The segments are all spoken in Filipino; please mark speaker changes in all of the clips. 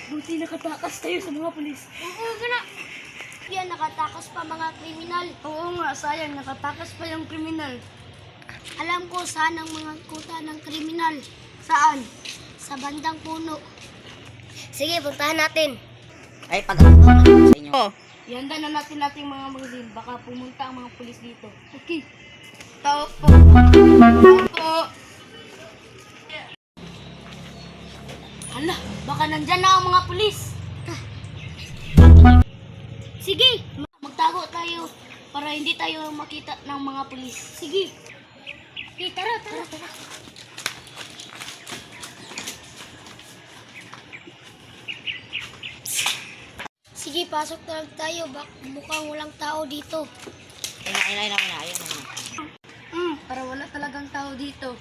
Speaker 1: Buti nakatakas tayo sa mga pulis.
Speaker 2: Oo, gana. Yan, nakatakas pa mga kriminal.
Speaker 1: Oo nga, sayang nakatakas pa yung kriminal.
Speaker 2: Alam ko saan ang mga kuta ng kriminal.
Speaker 1: Saan?
Speaker 2: Sa bandang puno. Sige, puntahan natin.
Speaker 3: Ay, pag-ako sa inyo.
Speaker 1: Oh, ihanda na natin nating mga magazine. Baka pumunta ang mga pulis dito. Okay. Tao po. Tao po. Hala, baka nandyan na ang mga pulis.
Speaker 2: Sige,
Speaker 1: Magtago tayo para hindi tayo makita ng mga pulis. Sige.
Speaker 2: okay, tara, tara, tara. Sige, pasok na lang tayo. Mukhang walang tao dito.
Speaker 3: Ayun na.
Speaker 1: Para wala talagang tao dito.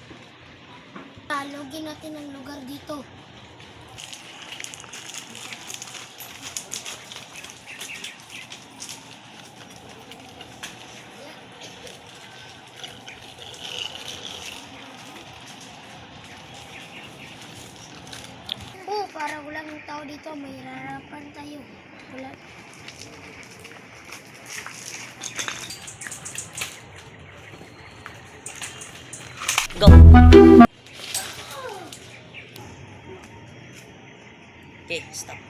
Speaker 2: Talogin natin ang lugar dito. Para walang tao dito, may harapan tayo. Wala.
Speaker 3: Go! Okay, stop.